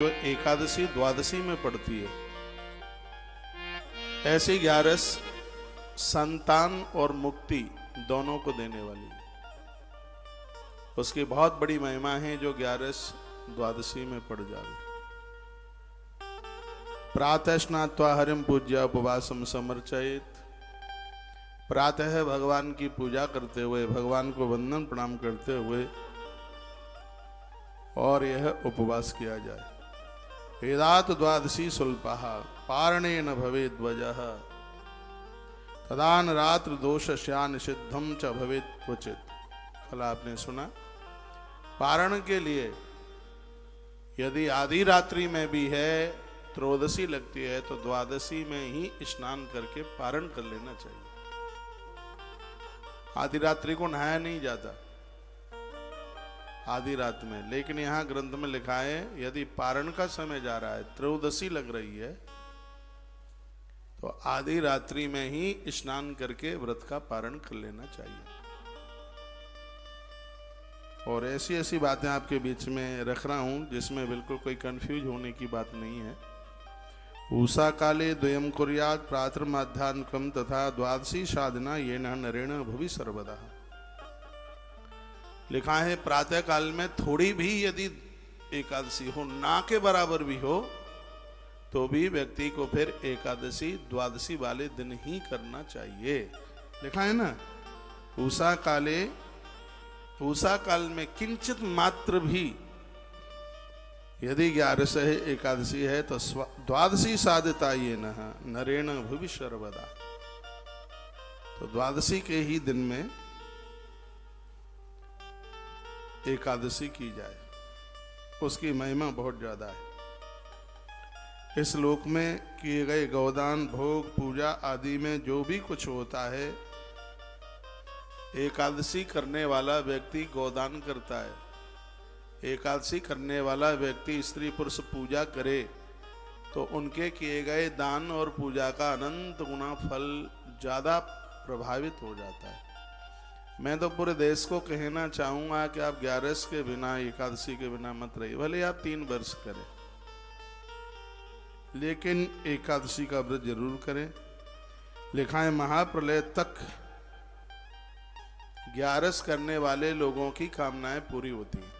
जो एकादशी द्वादशी में पड़ती है, ऐसी 11 संतान और मुक्ति दोनों को देने वाली है। उसकी बहुत बड़ी महिमा है जो 11 द्वादशी में पड़ जावे। प्रातः स्नात्वा हरिम पूज्य उपवासम समर्चयेत। प्रातः भगवान की पूजा करते हुए, भगवान को वंदन प्रणाम करते हुए और यह उपवास किया जाए। वेदात द्वादशी सुल्पः पारणे न भवेद वजः तदान रात्र दोष श्यान सिद्धम च भवेद क्वचित। कल आपने सुना, पारण के लिए यदि आधी रात्रि में भी है, त्रयोदशी लगती है, तो द्वादशी में ही स्नान करके पारण कर लेना चाहिए। आधी रात्रि को नहाया नहीं जाता आधी रात में, लेकिन यहां ग्रंथ में लिखा है यदि पारण का समय जा रहा है, त्रयोदशी लग रही है, तो आधी रात्रि में ही स्नान करके व्रत का पारण कर लेना चाहिए। और ऐसी ऐसी बातें आपके बीच में रख रहा हूं जिसमें बिल्कुल कोई कंफ्यूज होने की बात नहीं है। उषा काले द्वयम कुर्यात् प्रातर्मध्याह्नकम तथा द्वादशी साधना येन नरेण भुवि सर्वदा। लिखा है प्रातः काल में थोड़ी भी यदि एकादशी हो, ना के बराबर भी हो, तो भी व्यक्ति को फिर एकादशी द्वादशी वाले दिन ही करना चाहिए। लिखा है ना, उषा काल में किंचित मात्र भी यदि 11 एकादशी है तो द्वादशी साधता ये नरेण भुवि सर्वदा। तो द्वादशी के ही दिन में एकादशी की जाए, उसकी महिमा बहुत ज्यादा है। इस लोक में किए गए गौदान, भोग, पूजा आदि में जो भी कुछ होता है, एकादशी करने वाला व्यक्ति गौदान करता है, एकादशी करने वाला व्यक्ति स्त्री पुरुष पूजा करे तो उनके किए गए दान और पूजा का अनंत गुना फल ज्यादा प्रभावित हो जाता है। मैं तो पूरे देश को कहना चाहूंगा कि आप 11 के बिना, एकादशी के बिना मत रहिए। भले आप 3 वर्ष करें, लेकिन एकादशी का व्रत जरूर करें। लिखा है महाप्रलय तक 11 करने वाले लोगों की कामनाएं पूरी होती हैं।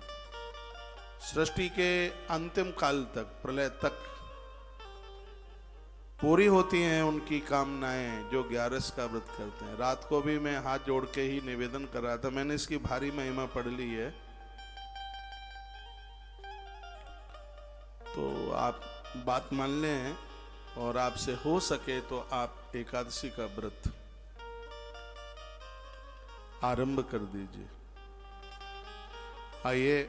सृष्टि के अंतिम काल तक, प्रलय तक पूरी होती हैं उनकी कामनाएं जो 11 का व्रत करते हैं। रात को भी मैं हाथ जोड़ के ही निवेदन कर रहा था, मैंने इसकी भारी महिमा पढ़ ली है, तो आप बात मान लें और आपसे हो सके तो आप एकादशी का व्रत आरंभ कर दीजिए। आइए,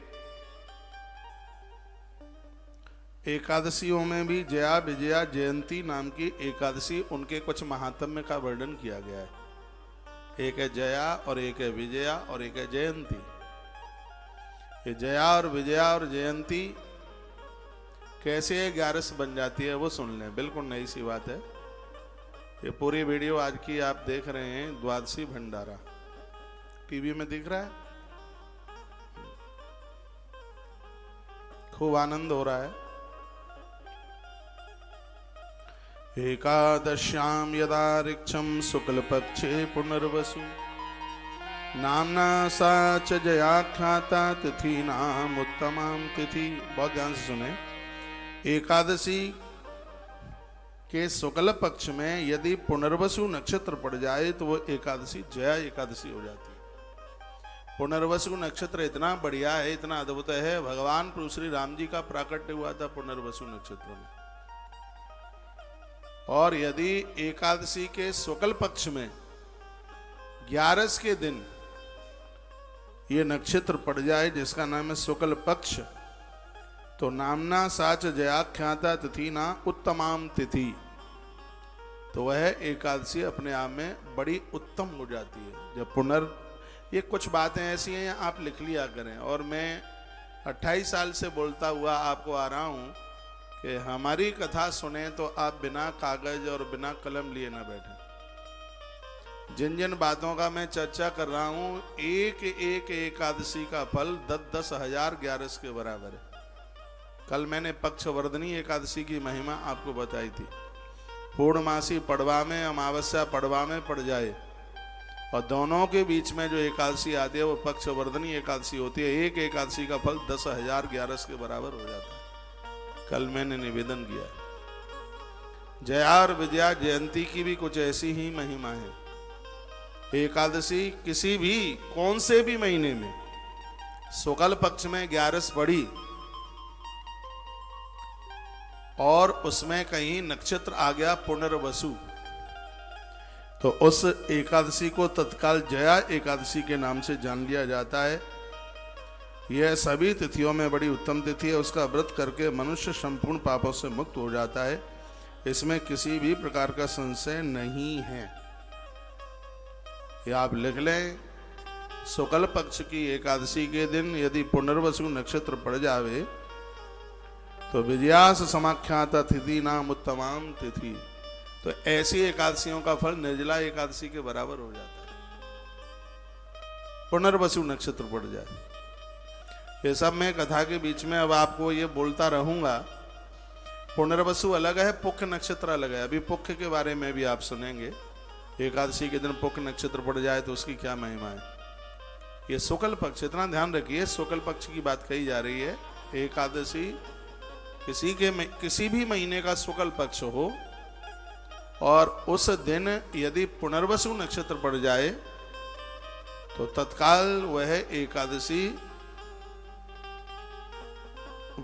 एकादशियों में भी जया, विजया, जयंती नाम की एकादशी, उनके कुछ महात्म्य का वर्णन किया गया है। एक है जया और एक है विजया और एक है जयंती। ये जया और विजया और जयंती कैसे 11 बन जाती है वो सुन लें, बिल्कुल नई सी बात है। ये पूरी वीडियो आज की आप देख रहे हैं, द्वादशी भंडारा टीवी में दिख रहा है, खूब आनंद हो रहा है। एकादश्याम यदा ऋक्षम शुक्ल पक्षे पुनर्वसु नामना सा च जयाख्याता तिथि नाम उत्तमाम तिथि। बहुत ध्यान से सुने, एकादशी के शुक्ल पक्ष में यदि पुनर्वसु नक्षत्र पड़ जाए तो वो एकादशी जया एकादशी हो जाती है। पुनर्वसु नक्षत्र इतना बढ़िया है, इतना अद्भुत है, भगवान प्रभु श्री राम जी का प्राकट्य हुआ था पुनर्वसु नक्षत्र में। और यदि एकादशी के शुक्ल पक्ष में 11 के दिन ये नक्षत्र पड़ जाए जिसका नाम है शुक्ल पक्ष, तो नामना साच जयाख्याता तिथि ना उत्तमाम तिथि, तो वह एकादशी अपने आप में बड़ी उत्तम हो जाती है। जब ये कुछ बातें ऐसी हैं आप लिख लिया करें। और मैं 28 साल से बोलता हुआ आपको आ रहा हूं कि हमारी कथा सुने तो आप बिना कागज और बिना कलम लिए ना बैठें। जिन जिन बातों का मैं चर्चा कर रहा हूं, एक एक एकादशी का फल 10-10 हजार 11 के बराबर है। कल मैंने पक्षवर्धनी एकादशी की महिमा आपको बताई थी। पूर्णमासी पड़वा में, अमावस्या पड़वा में पड़ जाए और दोनों के बीच में जो एकादशी आती है वो पक्षवर्धनी एकादशी होती है। एक एकादशी का फल 10,000 ग्यारस के बराबर हो जाता है। कल मैंने निवेदन किया। जया और विजया जयंती की भी कुछ ऐसी ही महिमा है। एकादशी किसी भी कौन से भी महीने में शुक्ल पक्ष में ग्यारस पड़ी और उसमें कहीं नक्षत्र आ गया पुनर्वसु, तो उस एकादशी को तत्काल जया एकादशी के नाम से जान लिया जाता है। यह सभी तिथियों में बड़ी उत्तम तिथि है। उसका व्रत करके मनुष्य संपूर्ण पापों से मुक्त हो जाता है। इसमें किसी भी प्रकार का संशय नहीं है। ये आप लिख लें। शुक्ल पक्ष की एकादशी के दिन यदि पुनर्वसु नक्षत्र पड़ जावे तो विजयास समाख्याता तिथि नाम उत्तमाम तिथि, तो ऐसी एकादशियों का फल निर्जला एकादशी के बराबर हो जाता है। पुनर्वसु नक्षत्र पड़ जाए। ये सब मैं कथा के बीच में अब आपको ये बोलता रहूंगा। पुनर्वसु अलग है, पुख्य नक्षत्र अलग है। अभी पुख्य के बारे में भी आप सुनेंगे। एकादशी के दिन पुख्य नक्षत्र पड़ जाए तो उसकी क्या महिमा है। ये शुक्ल पक्ष, इतना ध्यान रखिए, शुक्ल पक्ष की बात कही जा रही है। एकादशी किसी भी महीने का शुक्ल पक्ष हो और उस दिन यदि पुनर्वसु नक्षत्र पड़ जाए तो तत्काल वह एकादशी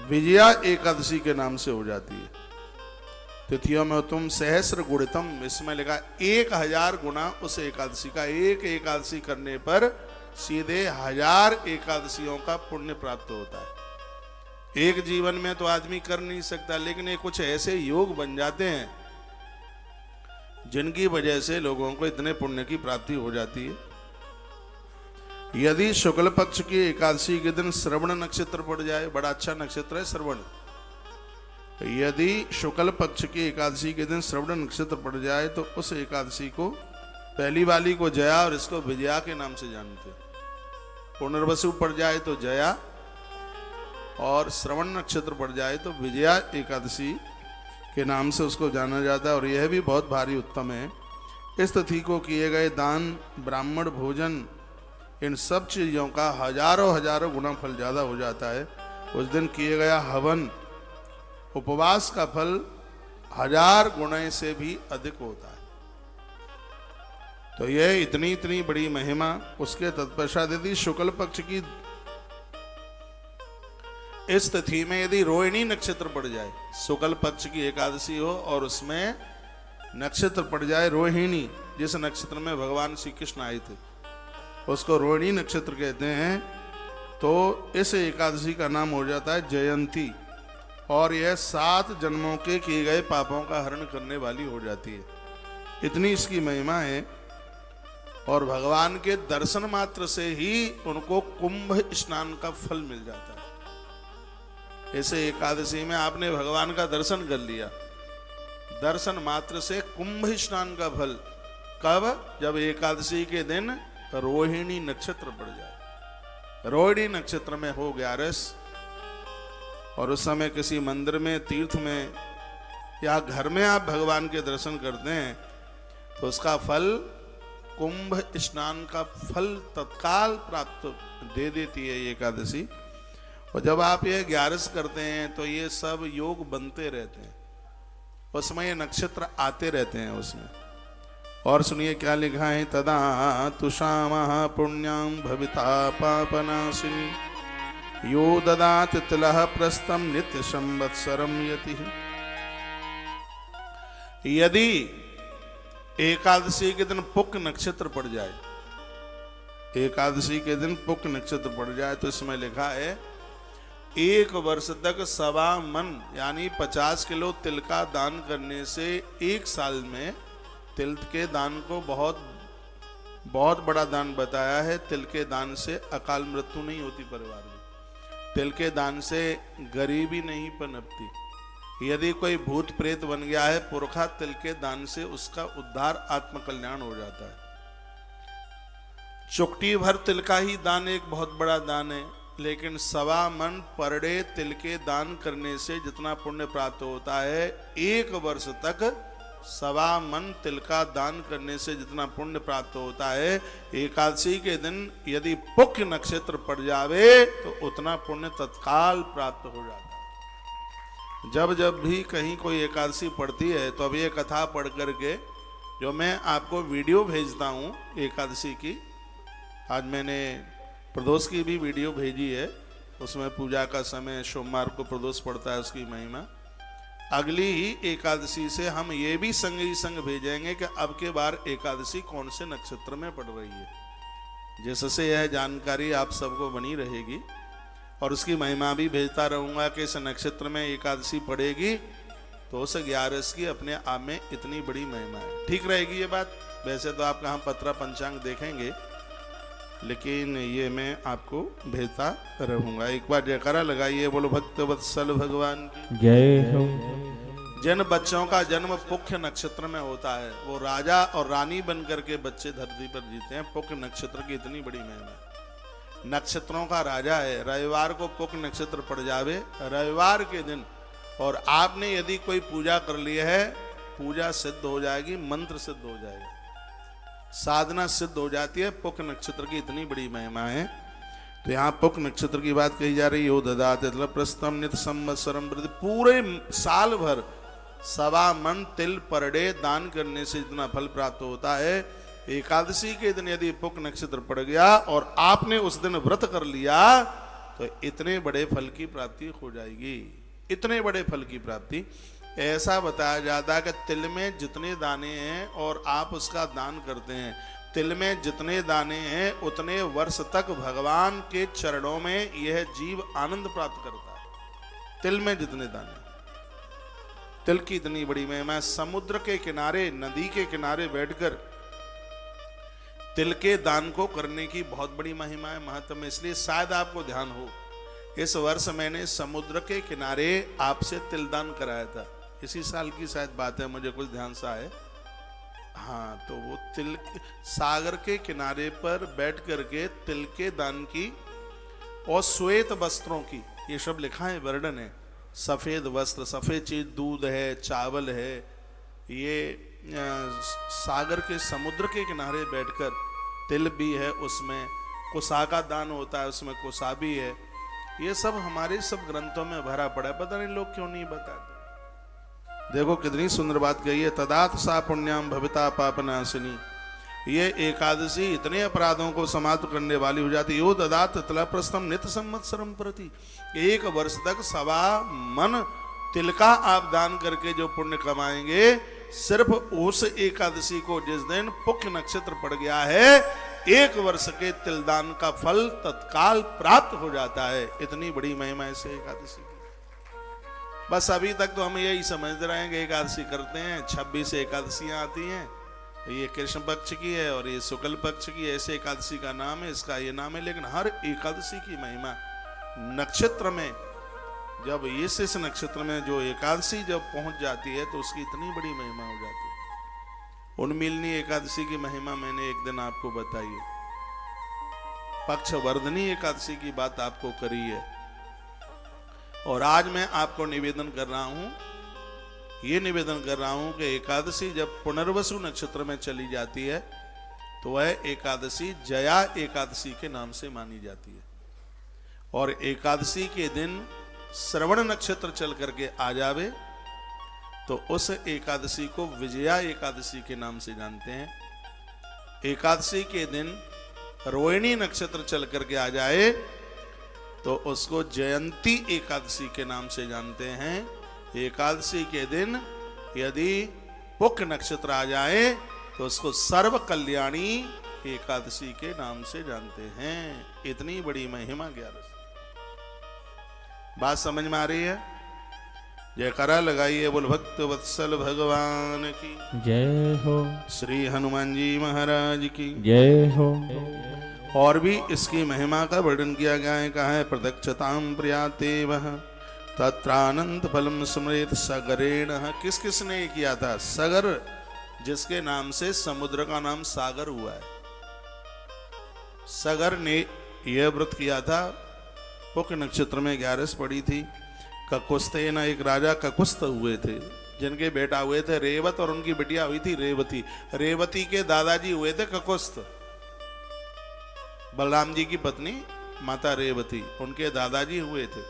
विजया एकादशी के नाम से हो जाती है। तिथियों में तुम सहस्र गुणितम, इसमें लिखा 1000 गुना उस एकादशी का। एक एकादशी करने पर सीधे 1000 एकादशियों का पुण्य प्राप्त होता है। एक जीवन में तो आदमी कर नहीं सकता, लेकिन ये कुछ ऐसे योग बन जाते हैं जिनकी वजह से लोगों को इतने पुण्य की प्राप्ति हो जाती है। यदि शुक्ल पक्ष की एकादशी के दिन श्रवण नक्षत्र पड़ जाए, बड़ा अच्छा नक्षत्र है श्रवण, यदि शुक्ल पक्ष की एकादशी के दिन श्रवण नक्षत्र पड़ जाए तो उस एकादशी को, पहली वाली को जया और इसको विजया के नाम से जानते हैं। पुनर्वसु पड़ जाए तो जया और श्रवण नक्षत्र पड़ जाए तो विजया एकादशी के नाम से उसको जाना जाता है। और यह भी बहुत भारी उत्तम है। इस तिथि को किए गए दान, ब्राह्मण भोजन, इन सब चीज़ों का हजारों गुना फल ज़्यादा हो जाता है। उस दिन किए गया हवन, उपवास का फल 1000 गुणे से भी अधिक होता है। तो यह इतनी बड़ी महिमा। उसके तत्पश्चात यदि शुक्ल पक्ष की इस तिथि में यदि रोहिणी नक्षत्र पड़ जाए, शुक्ल पक्ष की एकादशी हो और उसमें नक्षत्र पड़ जाए रोहिणी, जिस नक्षत्र में भगवान श्री कृष्ण आए थे उसको रोहिणी नक्षत्र कहते हैं, तो इस एकादशी का नाम हो जाता है जयंती। और यह 7 जन्मों के किए गए पापों का हरण करने वाली हो जाती है। इतनी इसकी महिमा है। और भगवान के दर्शन मात्र से ही उनको कुंभ स्नान का फल मिल जाता है। ऐसे एकादशी में आपने भगवान का दर्शन कर लिया, दर्शन मात्र से कुंभ स्नान का फल। कब? जब एकादशी के दिन रोहिणी नक्षत्र पड़ जाए। रोहिणी नक्षत्र में हो ग्यारस और उस समय किसी मंदिर में, तीर्थ में या घर में आप भगवान के दर्शन करते हैं तो उसका फल, कुंभ स्नान का फल तत्काल प्राप्त दे देती है ये एकादशी। और जब आप ये ग्यारस करते हैं तो ये सब योग बनते रहते हैं, उसमें ये नक्षत्र आते रहते हैं उसमें। और सुनिए क्या लिखा है। तदा तुषामः पुण्यां भविता पापनाशिनी यो ददाति तिलः प्रस्थम नित्य संवत्सरम यति। यदि एकादशी के दिन पुक नक्षत्र पड़ जाए, एकादशी के दिन पुक नक्षत्र पड़ जाए तो इसमें लिखा है 1 वर्ष तक 1.25 मन यानी 50 किलो तिल का दान करने से 1 साल में, तिल के दान को बहुत बड़ा दान बताया है। तिल के दान से अकाल मृत्यु नहीं होती परिवार में, तिल के दान से गरीबी नहीं पनपती। यदि कोई भूत प्रेत बन गया है पुरखा, तिल के दान से उसका उद्धार, आत्मकल्याण हो जाता है। चुटकी भर तिल का ही दान एक बहुत बड़ा दान है। लेकिन 1.25 मन पर डे तिल के दान करने से जितना पुण्य प्राप्त होता है, 1 वर्ष तक 1.25 मन तिल का दान करने से जितना पुण्य प्राप्त होता है, एकादशी के दिन यदि पुख्य नक्षत्र पड़ जावे तो उतना पुण्य तत्काल प्राप्त हो जाता है। जब जब भी कहीं कोई एकादशी पड़ती है तो अब ये कथा पढ़ करके जो मैं आपको वीडियो भेजता हूँ एकादशी की, आज मैंने प्रदोष की भी वीडियो भेजी है, उसमें पूजा का समय सोमवार को प्रदोष पड़ता है, उसकी महिमा। अगली ही एकादशी से हम ये भी संग ही संग भेजेंगे कि अब के बार एकादशी कौन से नक्षत्र में पड़ रही है, जिससे यह जानकारी आप सबको बनी रहेगी। और उसकी महिमा भी भेजता रहूंगा कि इस नक्षत्र में एकादशी पड़ेगी तो उस 11 की अपने आप में इतनी बड़ी महिमा है। ठीक रहेगी ये बात। वैसे तो आप कहाँ पत्रा पंचांग देखेंगे, लेकिन ये मैं आपको भेजता रहूंगा। एक बार जयकारा लगाइए, बोलो भक्त वत्सल भगवान की जय हो। जिन बच्चों का जन्म पुख्य नक्षत्र में होता है वो राजा और रानी बनकर के बच्चे धरती पर जीते हैं। पुख्य नक्षत्र की इतनी बड़ी महिमा है। नक्षत्रों का राजा है। रविवार को पुख्य नक्षत्र पड़ जावे, रविवार के दिन, और आपने यदि कोई पूजा कर ली है, पूजा सिद्ध हो जाएगी, मंत्र सिद्ध हो जाएगा, साधना सिद्ध हो जाती है। पुख्य नक्षत्र की इतनी बड़ी महिमा है। तो यहाँ पुख्य नक्षत्र की बात कही जा रही है। यो ददात प्रस्तम नित संवत्सरम प्रति, पूरे साल भर 1.25 मन तिल पर डे दान करने से जितना फल प्राप्त होता है, एकादशी के दिन यदि पुख्य नक्षत्र पड़ गया और आपने उस दिन व्रत कर लिया तो इतने बड़े फल की प्राप्ति हो जाएगी। इतने बड़े फल की प्राप्ति। ऐसा बताया जाता है कि तिल में जितने दाने हैं और आप उसका दान करते हैं, तिल में जितने दाने हैं उतने वर्ष तक भगवान के चरणों में यह जीव आनंद प्राप्त करता है। तिल में जितने दाने, तिल की इतनी बड़ी महिमा। समुद्र के किनारे, नदी के किनारे बैठकर तिल के दान को करने की बहुत बड़ी महिमा है, महत्व है। इसलिए शायद आपको ध्यान हो, इस वर्ष मैंने समुद्र के किनारे आपसे तिल दान कराया था। इसी साल की शायद बात है, मुझे कुछ ध्यान सा है। हाँ, तो वो तिल सागर के किनारे पर बैठ करके तिल के दान की और श्वेत वस्त्रों की, ये सब लिखा है, वर्णन है। सफेद वस्त्र, सफेद चीज, दूध है, चावल है, ये सागर के समुद्र के किनारे बैठकर तिल भी है, उसमें कुसा का दान होता है, उसमें कुसा भी है। ये सब हमारे सब ग्रंथों में भरा पड़ा है, पता नहीं लोग क्यों नहीं बताते। देखो कितनी सुंदर बात कही है। तदात सा पुण्याम भविता पापनाशिनी, ये एकादशी इतने अपराधों को समाप्त करने वाली हो जाती। यो ददात तला प्रस्थम नित संवत्सरम प्रति, 1 वर्ष तक 1.25 मन तिल का आप दान करके जो पुण्य कमाएंगे, सिर्फ उस एकादशी को जिस दिन पुख्य नक्षत्र पड़ गया है, 1 वर्ष के तिलदान का फल तत्काल प्राप्त हो जाता है। इतनी बड़ी महिमा इस एकादशी की। बस अभी तक तो हम यही समझते रहेंगे, एकादशी करते हैं, 26 एकादशियां आती हैं, ये कृष्ण पक्ष की है और ये शुक्ल पक्ष की, ऐसे एकादशी का नाम है, इसका ये नाम है। लेकिन हर एकादशी की महिमा नक्षत्र में, जब इस नक्षत्र में जो एकादशी जब पहुंच जाती है तो उसकी इतनी बड़ी महिमा हो जाती है। उन्मीलनी एकादशी की महिमा मैंने एक दिन आपको बताई है, पक्ष वर्धनी एकादशी की बात आपको करी है, और आज मैं आपको निवेदन कर रहा हूं, ये निवेदन कर रहा हूं कि एकादशी जब पुनर्वसु नक्षत्र में चली जाती है तो वह एकादशी जया एकादशी के नाम से मानी जाती है। और एकादशी के दिन श्रवण नक्षत्र चल करके आ जावे तो उस एकादशी को विजया एकादशी के नाम से जानते हैं। एकादशी के दिन रोहिणी नक्षत्र चल करके आ जाए तो उसको जयंती एकादशी के नाम से जानते हैं। एकादशी के दिन यदि पुख्य नक्षत्र आ जाए तो उसको सर्व कल्याणी एकादशी के नाम से जानते हैं। इतनी बड़ी महिमा 11। बात समझ में आ रही है? जयकारा लगाइए, बोल भक्त वत्सल भगवान की जय हो। श्री हनुमान जी महाराज की जय हो। और भी इसकी महिमा का वर्णन किया गया है। कहा है प्रदक्षताम प्रियाते वह तत्रानंद फलम स्मृत सगरेण। किस किसने ये किया था? सगर, जिसके नाम से समुद्र का नाम सागर हुआ है। सगर ने यह व्रत किया था पुष्य नक्षत्र में 11 पड़ी थी। ककुस्ते ना एक राजा ककुस्त हुए थे, जिनके बेटा हुए थे रेवत और उनकी बिटिया हुई थी रेवती। रेवती के दादाजी हुए थे ककुस्त, बलराम जी की पत्नी माता रेवती, उनके दादाजी हुए थे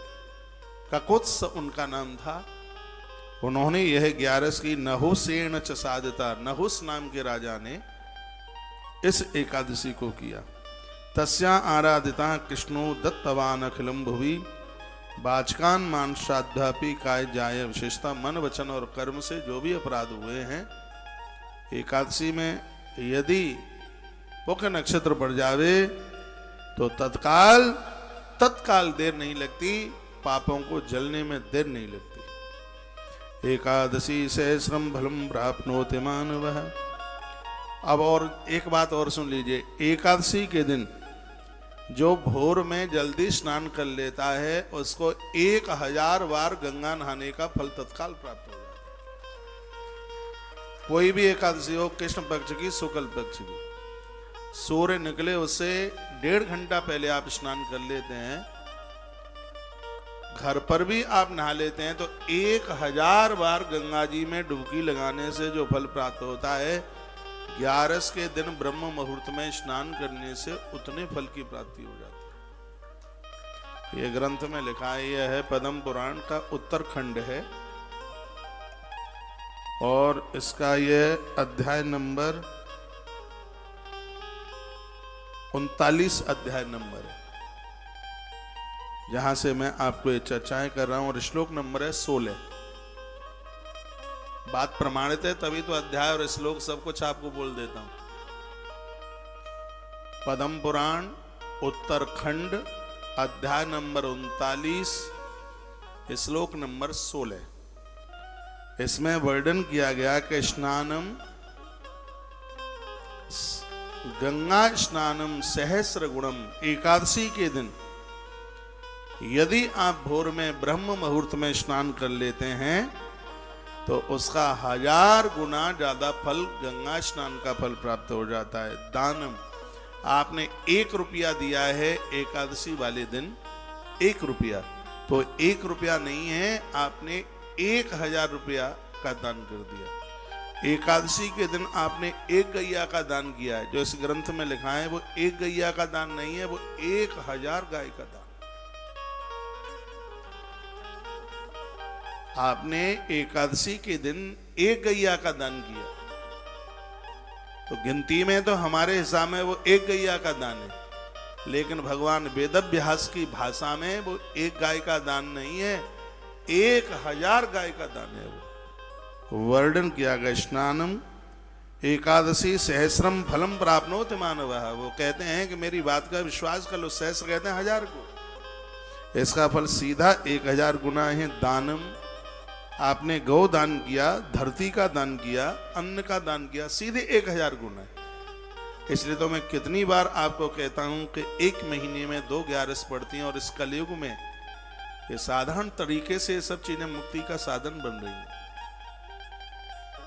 ककुत्स उनका नाम था। उन्होंने यह 11 की नहुसेन च साधिता, नहुस नाम के राजा ने इस एकादशी को किया। तस्या आराधिता कृष्णो दत्तवान अखिलम भुवि, बाचकान मान श्राद्धापि काय जाय विशेषता। मन वचन और कर्म से जो भी अपराध हुए हैं, एकादशी में यदि पुष्य नक्षत्र पड़ जावे तो तत्काल देर नहीं लगती, पापों को जलने में देर नहीं लगती। एकादशी सहस्रम फलम प्राप्नोति मानवः। अब और एक बात और सुन लीजिए, एकादशी के दिन जो भोर में जल्दी स्नान कर लेता है उसको 1000 बार गंगा नहाने का फल तत्काल प्राप्त हो जाता है। कोई भी एकादशी हो, कृष्ण पक्ष की शुक्ल पक्ष की, सूर्य निकले उससे 1.5 घंटा पहले आप स्नान कर लेते हैं, घर पर भी आप नहा लेते हैं, तो 1000 बार गंगा जी में डुबकी लगाने से जो फल प्राप्त होता है, 11 के दिन ब्रह्म मुहूर्त में स्नान करने से उतने फल की प्राप्ति हो जाती है। यह ग्रंथ में लिखा है, यह है पद्म पुराण का उत्तरखंड है और इसका यह अध्याय नंबर 39 अध्याय नंबर है, जहां से मैं आपको ये चर्चाएं कर रहा हूं, और श्लोक नंबर है 16। बात प्रमाणित है तभी तो अध्याय और श्लोक सब कुछ आपको बोल देता हूं। पद्म पुराण उत्तरखंड अध्याय नंबर 39 श्लोक नंबर 16। इसमें वर्णन किया गया कि स्नानम गंगा स्नानम सहस्र गुणम। एकादशी के दिन यदि आप भोर में ब्रह्म मुहूर्त में स्नान कर लेते हैं तो उसका 1000 गुना ज्यादा फल गंगा स्नान का फल प्राप्त हो जाता है। दानम, आपने 1 रुपया दिया है एकादशी वाले दिन, 1 रुपया, तो 1 रुपया नहीं है, आपने 1000 रुपया का दान कर दिया। एकादशी के दिन आपने 1 गैया का दान किया है, जो इस ग्रंथ में लिखा है वो 1 गैया का दान नहीं है, वो 1000 गाय का दान। आपने एकादशी के दिन 1 गैया का दान किया, तो गिनती में तो हमारे हिसाब में वो 1 गैया का दान है, लेकिन भगवान वेदव्यास की भाषा में वो 1 गाय का दान नहीं है, 1000 गाय का दान है। वो वर्णन किया गया, स्नानम एकादशी सहस्रम फलम प्राप्नोति मानवः। वो कहते हैं कि मेरी बात का विश्वास कर लो, सहस्र कहते हैं 1000 को, इसका फल सीधा 1000 गुना है। दानम, आपने गौ दान किया, धरती का दान किया, अन्न का दान किया, सीधे 1000 गुना है। इसलिए तो मैं कितनी बार आपको कहता हूं कि 1 महीने में 2 11 पड़ती हैं, और इस कलयुग में ये साधारण तरीके से सब चीजें मुक्ति का साधन बन रही हैं,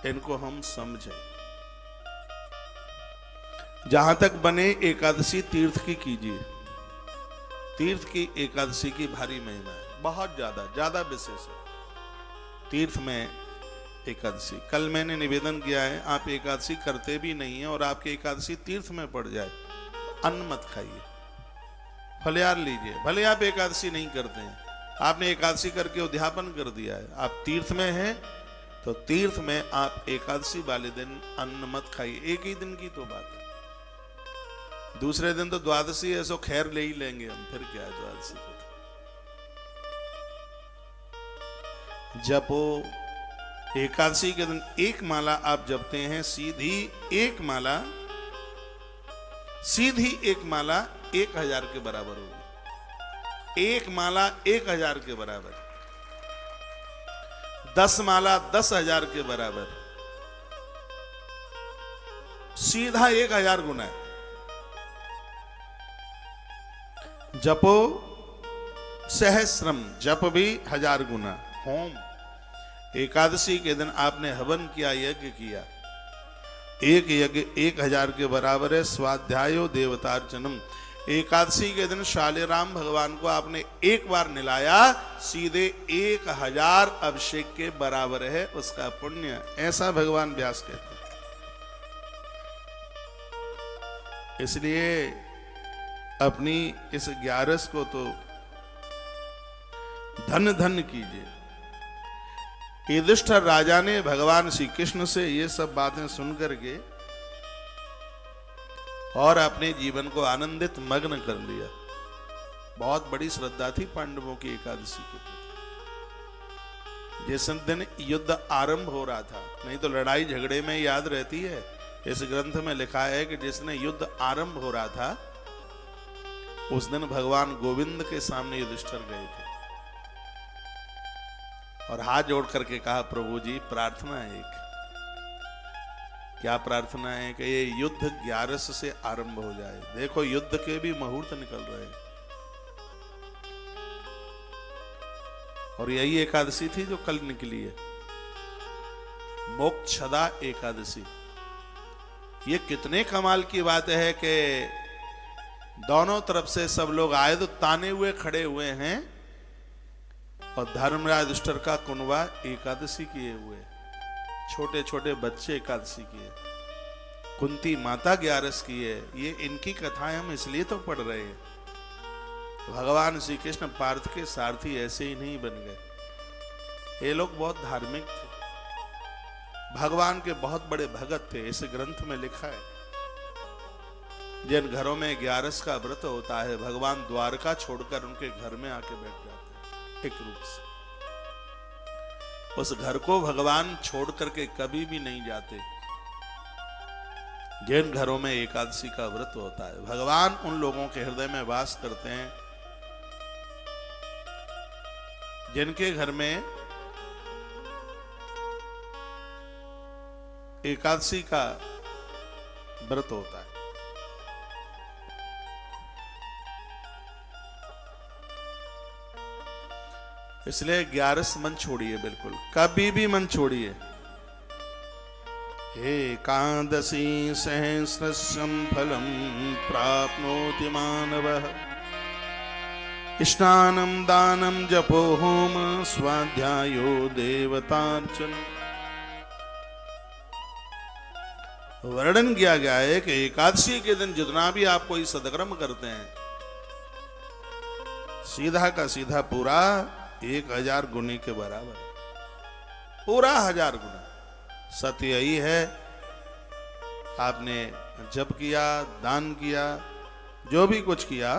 इनको हम समझें। जहां तक बने एकादशी तीर्थ की कीजिए, तीर्थ की एकादशी की भारी महिमा है, बहुत ज्यादा विशेष है तीर्थ में एकादशी। कल मैंने निवेदन किया है, आप एकादशी करते भी नहीं है और आपकी एकादशी तीर्थ में पड़ जाए, अन्न मत खाइए, फलहार लीजिए। भले आप एकादशी नहीं करते हैं, आपने एकादशी करके उद्यापन कर दिया है, आप तीर्थ में हैं तो तीर्थ में आप एकादशी वाले दिन अन्न मत खाइए। एक ही दिन की तो बात है, दूसरे दिन तो द्वादशी है, सो खैर ले ही लेंगे हम, फिर क्या है द्वादशी को। जपो, एकादशी के दिन 1 माला आप जपते हैं, सीधी 1 माला 1000 के बराबर होगी। 1 माला 1000 के बराबर, 10 माला 10,000 के बराबर, सीधा 1000 गुना है। जपो सहस्रम, जप भी 1000 गुना। होम, एकादशी के दिन आपने हवन किया, यज्ञ किया, एक यज्ञ 1000 के बराबर है। स्वाध्यायो देवतार्चनम, एकादशी के दिन शालिग्राम भगवान को आपने एक बार निलाया, सीधे 1000 अभिषेक के बराबर है उसका पुण्य, ऐसा भगवान व्यास कहते हैं। इसलिए अपनी इस 11 को तो धन धन कीजिए। युधिष्ठिर राजा ने भगवान श्री कृष्ण से ये सब बातें सुनकर के और अपने जीवन को आनंदित मग्न कर लिया। बहुत बड़ी श्रद्धा थी पांडवों की एकादशी के प्रति। जिस दिन युद्ध आरंभ हो रहा था, नहीं तो लड़ाई झगड़े में याद रहती है। इस ग्रंथ में लिखा है कि जिसने युद्ध आरंभ हो रहा था उस दिन भगवान गोविंद के सामने युधिष्ठिर गए थे और हाथ जोड़ करके कहा, प्रभु जी प्रार्थना है एक। क्या प्रार्थना है? कि ये युद्ध 11 से आरंभ हो जाए। देखो युद्ध के भी मुहूर्त निकल रहे हैं और यही एकादशी थी जो कल निकली है, मोक्षदा एकादशी। ये कितने कमाल की बात है कि दोनों तरफ से सब लोग आए तो ताने हुए खड़े हुए हैं और धर्मराज युधिष्ठिर का कुनबा एकादशी किए हुए, छोटे छोटे बच्चे एकादशी किए, कुंती माता 11 की है। ये इनकी कथाएं हम इसलिए तो पढ़ रहे हैं। भगवान श्री कृष्ण पार्थ के सारथी ऐसे ही नहीं बन गए। ये लोग बहुत धार्मिक थे, भगवान के बहुत बड़े भगत थे। इस ग्रंथ में लिखा है जिन घरों में 11 का व्रत होता है, भगवान द्वारका छोड़कर उनके घर में आके बैठ जाते हैं एक रूप से। उस घर को भगवान छोड़ करके कभी भी नहीं जाते। जिन घरों में एकादशी का व्रत होता है, भगवान उन लोगों के हृदय में वास करते हैं जिनके घर में एकादशी का व्रत होता है। इसलिए 11 मन छोड़िए, बिल्कुल कभी भी मन छोड़िए। एकादशी सहस्रस्यं फलं प्राप्नोति मानवः, स्नानं दानं जपो होम स्वाध्यायो देवतार्चन। वर्णन किया गया है कि एकादशी के दिन जितना भी आप कोई सदकर्म करते हैं, सीधा का सीधा पूरा 1000 गुने के बराबर, पूरा 1000 गुना। सत्य यही है, आपने जप किया, दान किया, जो भी कुछ किया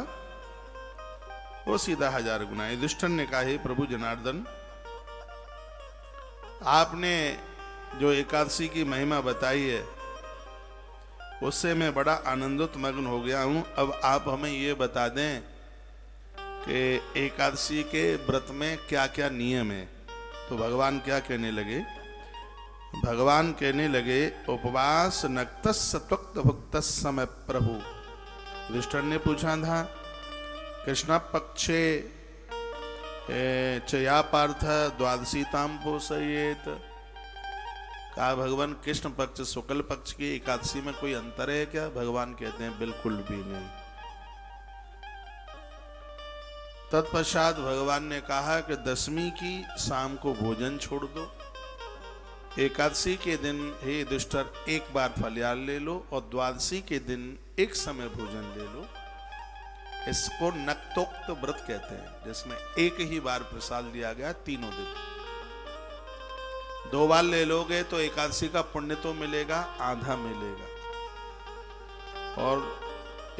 वो सीधा 1000 गुना। युधिष्ठिर ने कहा, हे प्रभु जनार्दन, आपने जो एकादशी की महिमा बताई है उससे मैं बड़ा आनंदित मग्न हो गया हूं। अब आप हमें ये बता दें कि एकादशी के व्रत में क्या क्या नियम है। तो भगवान क्या कहने लगे? भगवान कहने लगे, उपवास नक्तस्य त्वक्त भुक्तस्य समय प्रभु। युधिष्ठिर ने पूछा था, कृष्ण पक्षे चया पार्थ द्वादशीताम पोषयेत। कहा, भगवान कृष्ण पक्ष शुक्ल पक्ष की एकादशी में कोई अंतर है क्या? भगवान कहते हैं, बिल्कुल भी नहीं। तत्पश्चात भगवान ने कहा कि 10वीं की शाम को भोजन छोड़ दो, एकादशी के दिन हे युधिष्ठिर एक बार फलहार ले लो और द्वादशी के दिन एक समय भोजन ले लो। इसको नक्तोक्त व्रत कहते हैं, जिसमें एक ही बार प्रसाद लिया गया तीनों दिन। 2 बार ले लोगे तो एकादशी का पुण्य तो मिलेगा, आधा मिलेगा। और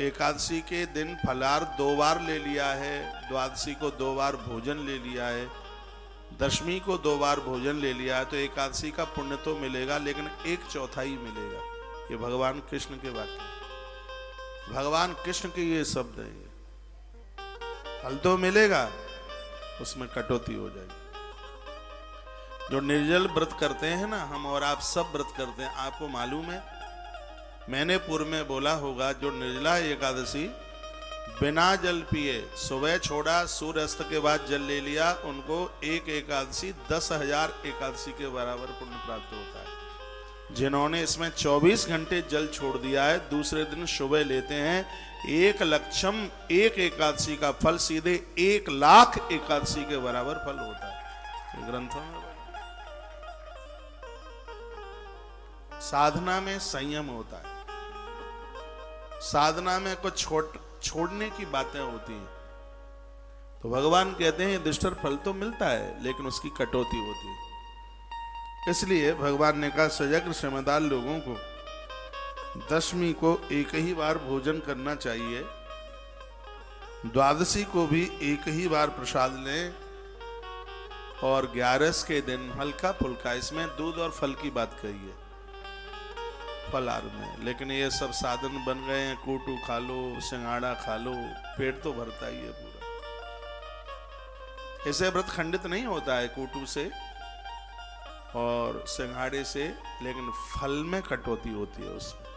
एकादशी के दिन फलाहार 2 बार ले लिया है, द्वादशी को 2 बार भोजन ले लिया है, 10वीं को 2 बार भोजन ले लिया है, तो एकादशी का पुण्य तो मिलेगा, लेकिन 1/4 मिलेगा। ये भगवान कृष्ण के वाक्य, भगवान कृष्ण के ये शब्द है। फल तो मिलेगा, उसमें कटौती हो जाएगी। जो निर्जल व्रत करते हैं ना, हम और आप सब व्रत करते हैं, आपको मालूम है, मैंने पूर्व में बोला होगा, जो निर्जला एकादशी बिना जल पिए सुबह छोड़ा, सूर्यास्त के बाद जल ले लिया, उनको एक एकादशी 10,000 एकादशी के बराबर पुण्य प्राप्त होता है। जिन्होंने इसमें 24 घंटे जल छोड़ दिया है, दूसरे दिन सुबह लेते हैं 1 लक्षम एक एकादशी का फल, सीधे 1 लाख एकादशी के बराबर फल होता है। ग्रंथों में साधना में संयम होता है, साधना में कुछ छोड़ने की बातें होती हैं। तो भगवान कहते हैं युधिष्ठिर फल तो मिलता है लेकिन उसकी कटौती होती है। इसलिए भगवान ने कहा सजग समझदार लोगों को दशमी को एक ही बार भोजन करना चाहिए, द्वादशी को भी एक ही बार प्रसाद लें, और 11 के दिन हल्का फुल्का, इसमें दूध और फल की बात कही है फलाहार में। लेकिन ये सब साधन बन गए हैं, कोटू खा लो, सिंगाड़ा खा लो, पेट तो भरता ही है पूरा। ऐसे व्रत खंडित नहीं होता है कोटू से और सिंघाड़े से, लेकिन फल में कटौती होती है उसमें।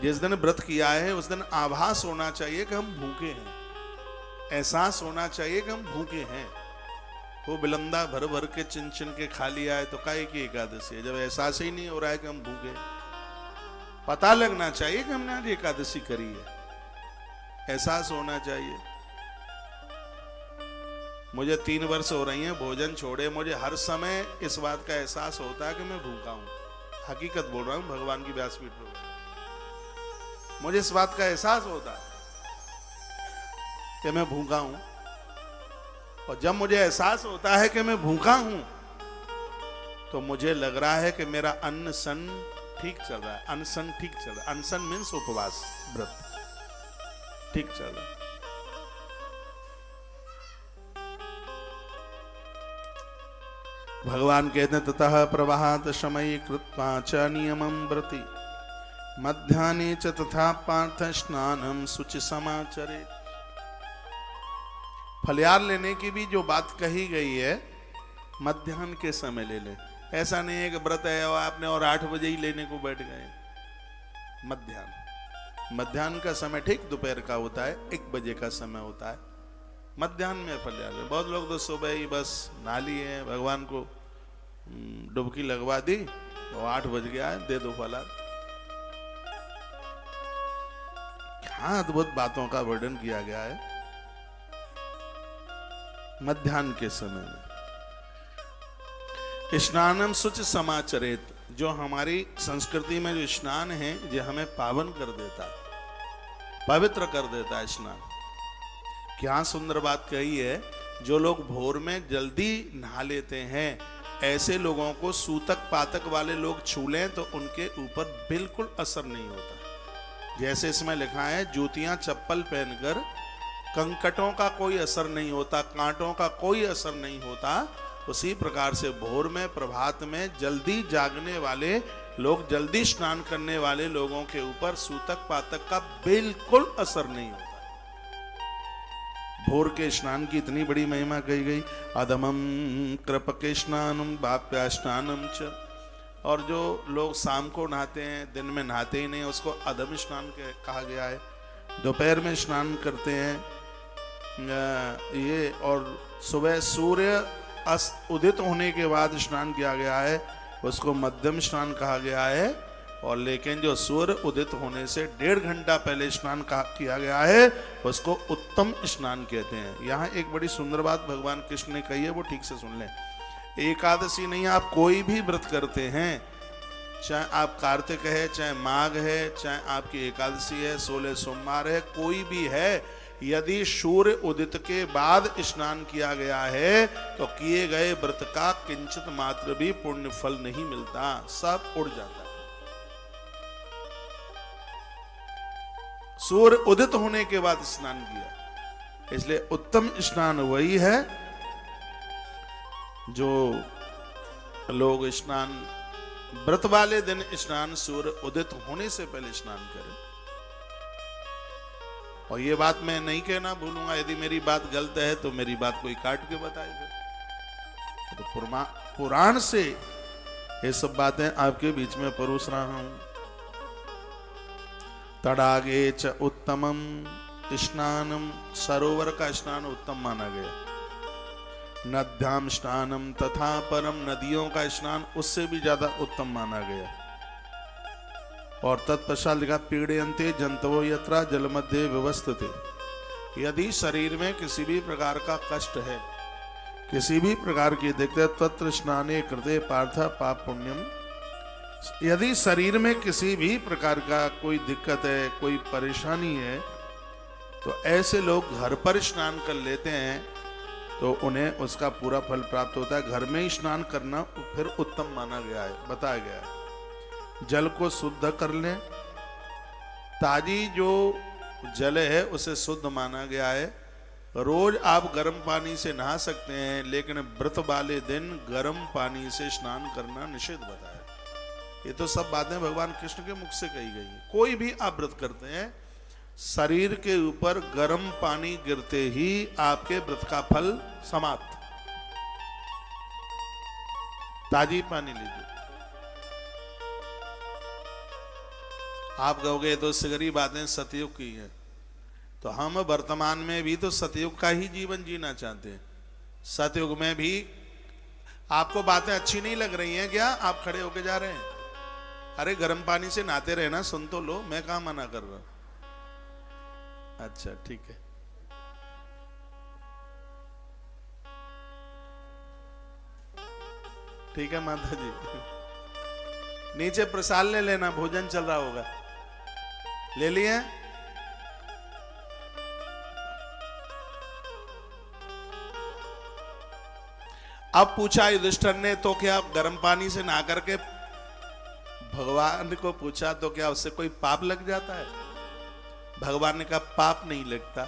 जिस दिन व्रत किया है उस दिन आभास होना चाहिए कि हम भूखे हैं, एहसास होना चाहिए कि हम भूखे हैं। वो बिलंदा भर भर के चिन चिन के खा लिया है तो काहे की एकादशी है, जब एहसास ही नहीं हो रहा है कि हम भूखे। पता लगना चाहिए कि हमने आज एकादशी करी है, एहसास होना चाहिए। मुझे 3 वर्ष हो रही हैं भोजन छोड़े, मुझे हर समय इस बात का एहसास होता है कि मैं भूखा हूं। हकीकत बोल रहा हूं, भगवान की व्यासपीठ पर मुझे इस बात का एहसास होता है कि मैं भूखा हूं। और जब मुझे एहसास होता है कि मैं भूखा हूं तो मुझे लग रहा है कि मेरा अन्न सन ठीक चल रहा है। अनशन ठीक चल रहा है। अनशन मीन्स उपवास, व्रत ठीक चल रहा है। भगवान कहते हैं ततः प्रवाहात शमयी कृत्वा च नियमं व्रति मध्याह्ने च तथा पार्थ स्नानम शुचि समाचरे। फलियार लेने की भी जो बात कही गई है, मध्याह्न के समय ले ले। ऐसा नहीं है कि व्रत है और आपने और 8 बजे ही लेने को बैठ गए। मध्याह्न का समय ठीक दोपहर का होता है, 1 बजे का समय होता है। मध्याह्न में फलियार ले। बहुत लोग तो सुबह ही बस नहा लिए, भगवान को डुबकी लगवा दी और 8 बज गया है, दे दो फलार। क्या अद्भुत बातों का वर्णन किया गया है मध्याह्न के समय में। स्नानम शुचि समाचरेत, जो हमारी संस्कृति में जो स्नान है जो हमें पावन कर देता है, पवित्र कर देता है स्नान। क्या सुंदर बात कही है। जो लोग भोर में जल्दी नहा लेते हैं, ऐसे लोगों को सूतक पातक वाले लोग छू लें तो उनके ऊपर बिल्कुल असर नहीं होता। जैसे इसमें लिखा है जूतियां चप्पल पहनकर कंकटों का कोई असर नहीं होता, कांटों का कोई असर नहीं होता, उसी प्रकार से भोर में प्रभात में जल्दी जागने वाले लोग, जल्दी स्नान करने वाले लोगों के ऊपर सूतक पातक का बिल्कुल असर नहीं होता। भोर के स्नान की इतनी बड़ी महिमा कही गई। अधमम कृपके स्नानम बाप्या स्नानम च। और जो लोग शाम को नहाते हैं, दिन में नहाते ही नहीं, उसको अधम स्नान कहा गया है। दोपहर में स्नान करते हैं ये, और सुबह सूर्य उदित होने के बाद स्नान किया गया है, उसको मध्यम स्नान कहा गया है। और लेकिन जो सूर्य उदित होने से 1.5 घंटा पहले स्नान किया गया है, उसको उत्तम स्नान कहते हैं। यहाँ एक बड़ी सुंदर बात भगवान कृष्ण ने कही है, वो ठीक से सुन लें। एकादशी नहीं, आप कोई भी व्रत करते हैं, चाहे आप कार्तिक है, चाहे माघ है, चाहे आपकी एकादशी है, 16 सोमवार है, कोई भी है, यदि सूर्य उदित के बाद स्नान किया गया है तो किए गए व्रत का किंचित मात्र भी पुण्य फल नहीं मिलता, सब उड़ जाता है। सूर्य उदित होने के बाद स्नान किया, इसलिए उत्तम स्नान वही है जो लोग स्नान व्रत वाले दिन स्नान सूर्य उदित होने से पहले स्नान करें। और ये बात मैं नहीं कहना भूलूंगा, यदि मेरी बात गलत है तो मेरी बात कोई काट के बताएगा। तो पुराण से ये सब बातें आपके बीच में परोस रहा हूं। तड़ागे च उत्तमम स्नानम, सरोवर का स्नान उत्तम माना गया। नद्याम स्नानम तथा परम, नदियों का स्नान उससे भी ज्यादा उत्तम माना गया। और तत्पश्चात लिखा पीड़यन्ते जंतवो यत्रा जल मध्य व्यवस्थिते। यदि शरीर में किसी भी प्रकार का कष्ट है, किसी भी प्रकार की दिक्कत, तत्र स्नाने कृते पार्थ पाप पुण्यम। यदि शरीर में किसी भी प्रकार का कोई दिक्कत है, कोई परेशानी है, तो ऐसे लोग घर पर स्नान कर लेते हैं तो उन्हें उसका पूरा फल प्राप्त होता है। घर में ही स्नान करना फिर उत्तम माना गया है, बताया गया है। जल को शुद्ध कर लें, ताजी जो जल है उसे शुद्ध माना गया है। रोज आप गर्म पानी से नहा सकते हैं, लेकिन व्रत वाले दिन गर्म पानी से स्नान करना निषेध बताया। ये तो सब बातें भगवान कृष्ण के मुख से कही गई है। कोई भी आप व्रत करते हैं, शरीर के ऊपर गर्म पानी गिरते ही आपके व्रत का फल समाप्त। ताजी पानी लीजिए। आप कहोगे तो सिगरी बातें सतयुग की हैं, तो हम वर्तमान में भी तो सतयुग का ही जीवन जीना चाहते हैं। सतयुग में भी आपको बातें अच्छी नहीं लग रही हैं क्या? आप खड़े होके जा रहे हैं, अरे गर्म पानी से नहाते रहे ना, सुन तो लो, मैं कहां मना कर रहा हूं। अच्छा ठीक है, ठीक है माता जी, नीचे प्रसाद ले लेना, भोजन चल रहा होगा, ले लिए। अब पूछा युधिष्ठिर ने, तो क्या गर्म पानी से नहा करके भगवान को पूछा तो क्या उससे कोई पाप लग जाता है? भगवान ने कहा पाप नहीं लगता।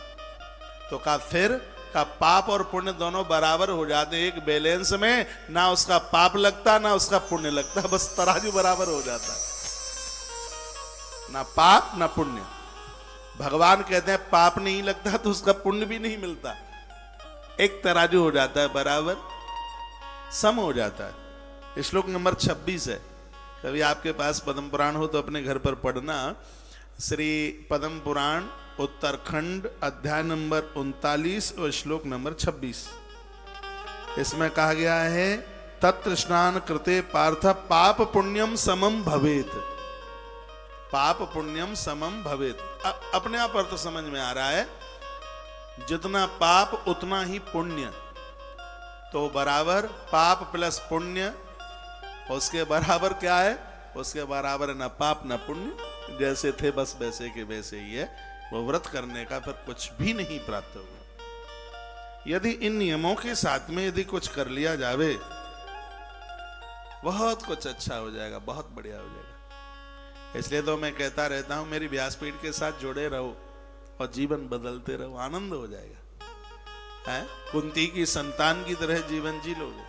तो कहा फिर? का पाप और पुण्य दोनों बराबर हो जाते हैं, एक बैलेंस में, ना उसका पाप लगता ना उसका पुण्य लगता, बस तराजू बराबर हो जाता है, ना पाप ना पुण्य। भगवान कहते हैं पाप नहीं लगता तो उसका पुण्य भी नहीं मिलता, एक तराजू हो जाता है, बराबर सम हो जाता है। श्लोक नंबर 26 है, कभी आपके पास पद्म पुराण हो तो अपने घर पर पढ़ना। श्री पद्म पुराण उत्तरखंड अध्याय नंबर 39 और श्लोक नंबर 26। इसमें कहा गया है तत्र स्नान कृते पार्थ पाप पुण्यम समम भवेत। पाप पुण्यम समम भवेत, अपने आप अर्थ समझ में आ रहा है, जितना पाप उतना ही पुण्य, तो बराबर पाप प्लस पुण्य, उसके बराबर क्या है? उसके बराबर है ना पाप ना पुण्य, जैसे थे बस वैसे के वैसे ही है। वो व्रत करने का फिर कुछ भी नहीं प्राप्त होगा। यदि इन नियमों के साथ में यदि कुछ कर लिया जावे, बहुत कुछ अच्छा हो जाएगा, बहुत बढ़िया हो जाएगा। इसलिए तो मैं कहता रहता हूं मेरी व्यासपीठ के साथ जुड़े रहो और जीवन बदलते रहो, आनंद हो जाएगा। है कुंती की संतान की तरह जीवन जी लोगे।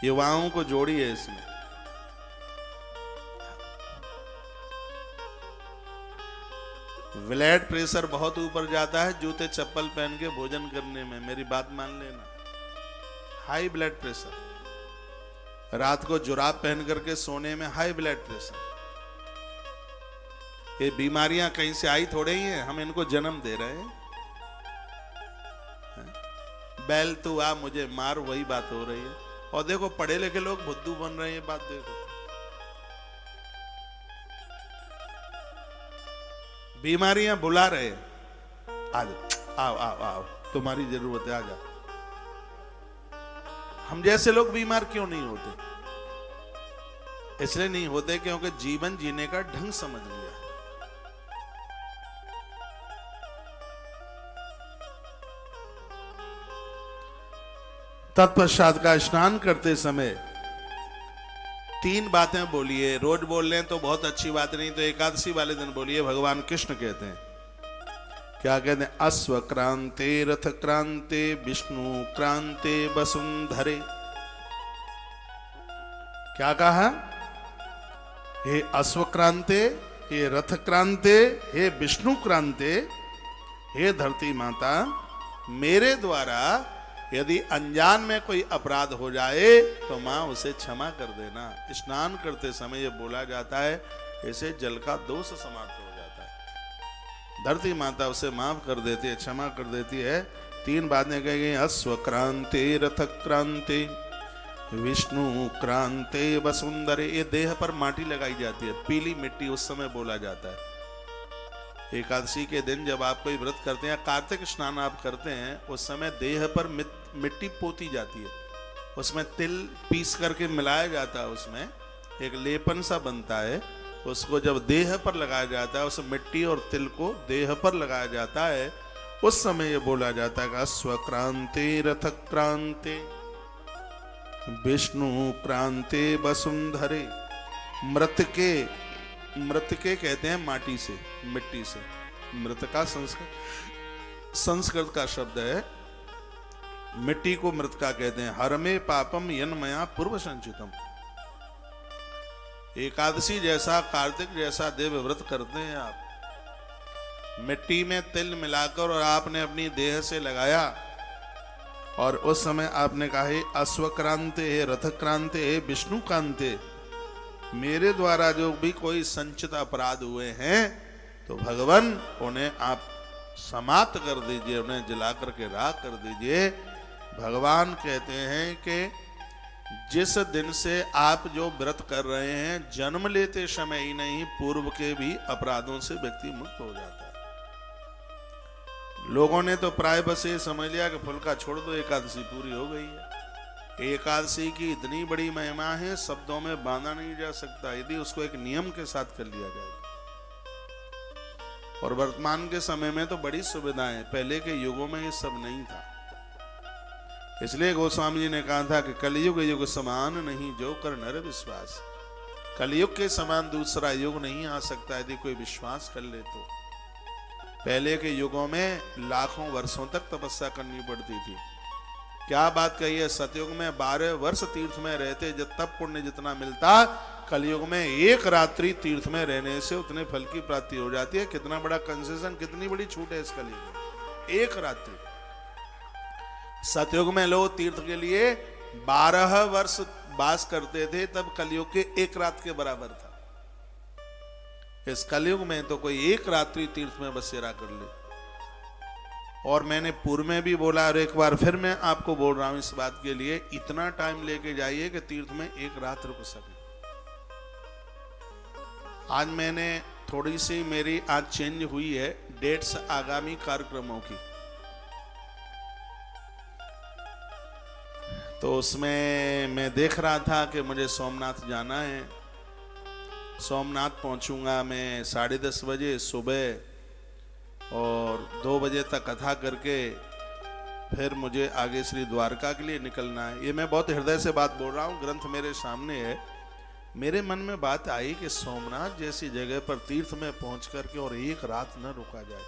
युवाओं को जोड़िए इसमें। ब्लड प्रेशर बहुत ऊपर जाता है जूते चप्पल पहन के भोजन करने में, मेरी बात मान लेना। हाई ब्लड प्रेशर, रात को जुराब पहन करके सोने में हाई ब्लड प्रेशर। ये बीमारियां कहीं से आई थोड़े ही हैं, हम इनको जन्म दे रहे हैं। बैल तू आ मुझे मार, वही बात हो रही है। और देखो पढ़े लिखे लोग बुद्धू बन रहे हैं, बात देखो। बीमारियां बुला रहे, आज आओ आओ आओ, तुम्हारी जरूरत है, आ जाओ। हम जैसे लोग बीमार क्यों नहीं होते? इसलिए नहीं होते क्योंकि जीवन जीने का ढंग समझ लिया। तत्पश्चात का स्नान करते समय 3 बातें बोलिए। रोज बोल लें तो बहुत अच्छी बात नहीं, तो एकादशी वाले दिन बोलिए। भगवान कृष्ण कहते हैं, क्या कहते हैं? अश्व क्रांते रथ क्रांते विष्णु क्रांते वसुंधरे। क्या कहा? हे अश्व क्रांते, हे रथ क्रांते, हे विष्णु क्रांते, हे धरती माता, मेरे द्वारा यदि अनजान में कोई अपराध हो जाए तो मां उसे क्षमा कर देना। स्नान करते समय ये बोला जाता है, ऐसे जल का दोष समाप्त हो जाता है। धरती माता उसे माफ कर देती है, क्षमा कर देती है। 3 बातें कही गई, अश्व क्रांति, रथ क्रांति, विष्णु क्रांति, वसुंधरे। ये देह पर माटी लगाई जाती है, पीली मिट्टी, उस समय बोला जाता है। एकादशी के दिन जब आप कोई व्रत करते हैं, कार्तिक स्नान आप करते हैं, उस समय देह पर मिट्टी पोती जाती है, उसमें तिल पीस करके मिलाया जाता है, उसमें एक लेपन सा बनता है, उसको जब देह पर लगाया जाता है, उस मिट्टी और तिल को देह पर लगाया जाता है, उस समय ये बोला जाता है कि अश्व क्रांति, रथ क्रांति, विष्णु क्रांति, वसुंधरे। मृतके कहते हैं माटी से, मिट्टी से। मृत का संस्कृत का शब्द है, मिट्टी को मृतका कहते हैं। हर में पापम यन्मया पूर्व संचितम। एकादशी जैसा, कार्तिक जैसा देव व्रत करते हैं आप, मिट्टी में तिल मिलाकर और आपने अपनी देह से लगाया, और उस समय आपने कहा है अश्व क्रांति है, रथ क्रांति है, विष्णु क्रांति। मेरे द्वारा जो भी कोई संचित अपराध हुए हैं तो भगवान उन्हें आप समाप्त कर दीजिए, उन्हें जला करके राख कर दीजिए। भगवान कहते हैं कि जिस दिन से आप जो व्रत कर रहे हैं, जन्म लेते समय ही नहीं, पूर्व के भी अपराधों से व्यक्ति मुक्त हो जाता है। लोगों ने तो प्राय बस ये समझ लिया कि फुल्का छोड़ दो, एकादशी पूरी हो गई है। एकादशी की इतनी बड़ी महिमा है, शब्दों में बांधा नहीं जा सकता, यदि उसको एक नियम के साथ कर लिया जाए। और वर्तमान के समय में तो बड़ी सुविधाएं, पहले के युगों में ये सब नहीं था। इसलिए गोस्वामी जी ने कहा था कि कलयुग युग समान नहीं, जो कर नर विश्वास। कलयुग के समान दूसरा युग नहीं आ सकता यदि कोई विश्वास कर ले तो। पहले के युगों में लाखों वर्षों तक तपस्या करनी पड़ती थी। क्या बात कही है, सतयुग में 12 वर्ष तीर्थ में रहते, जब तब पुण्य जितना मिलता, कलयुग में 1 रात्रि तीर्थ में रहने से उतने फल की प्राप्ति हो जाती है। कितना बड़ा कंसेशन, कितनी बड़ी छूट है इस कलयुग में। 1 रात्रि। सतयुग में लोग तीर्थ के लिए 12 वर्ष वास करते थे, तब कलयुग के 1 रात के बराबर था। इस कलयुग में तो कोई 1 रात्रि तीर्थ में बसेरा कर ले। और मैंने पूर्व में भी बोला, और एक बार फिर मैं आपको बोल रहा हूं इस बात के लिए, इतना टाइम लेके जाइए कि तीर्थ में 1 रात रुक सके। आज मैंने थोड़ी सी, मेरी आज चेंज हुई है डेट्स आगामी कार्यक्रमों की, तो उसमें मैं देख रहा था कि मुझे सोमनाथ जाना है। सोमनाथ पहुंचूंगा मैं 10:30 बजे सुबह, और 2 बजे तक कथा करके फिर मुझे आगे श्री द्वारका के लिए निकलना है। ये मैं बहुत हृदय से बात बोल रहा हूँ, ग्रंथ मेरे सामने है। मेरे मन में बात आई कि सोमनाथ जैसी जगह पर तीर्थ में पहुंच करके और 1 रात न रुका जाए।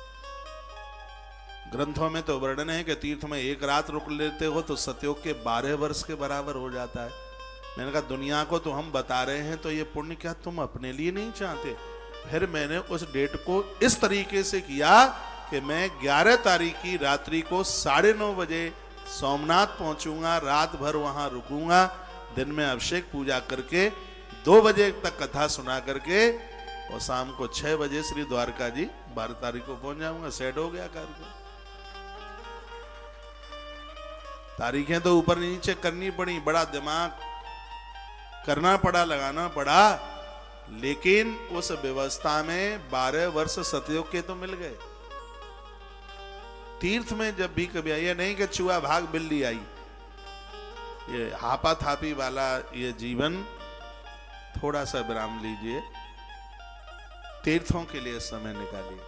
ग्रंथों में तो वर्णन है कि तीर्थ में 1 रात रुक लेते हो तो सतयुग के 12 वर्ष के बराबर हो जाता है। मैंने कहा दुनिया को तो हम बता रहे हैं, तो ये पुण्य क्या तुम अपने लिए नहीं चाहते? फिर मैंने उस डेट को इस तरीके से किया कि मैं 11 तारीख की रात्रि को 9:30 बजे सोमनाथ पहुंचूंगा, रात भर वहां रुकूंगा, दिन में अभिषेक पूजा करके 2 बजे तक कथा सुना करके, और शाम को 6 बजे श्री द्वारका जी 12 तारीख को पहुंच जाऊंगा। सेट हो गया कार्यक्रम। तारीखें तो ऊपर नीचे करनी पड़ी, बड़ा दिमाग करना पड़ा, लगाना पड़ा, लेकिन उस व्यवस्था में 12 वर्ष सतयुग के तो मिल गए। तीर्थ में जब भी कभी आई, नहीं कि चूहा भाग बिल्ली आई, ये हापा थापी वाला ये जीवन, थोड़ा सा विराम लीजिए, तीर्थों के लिए समय निकालिए।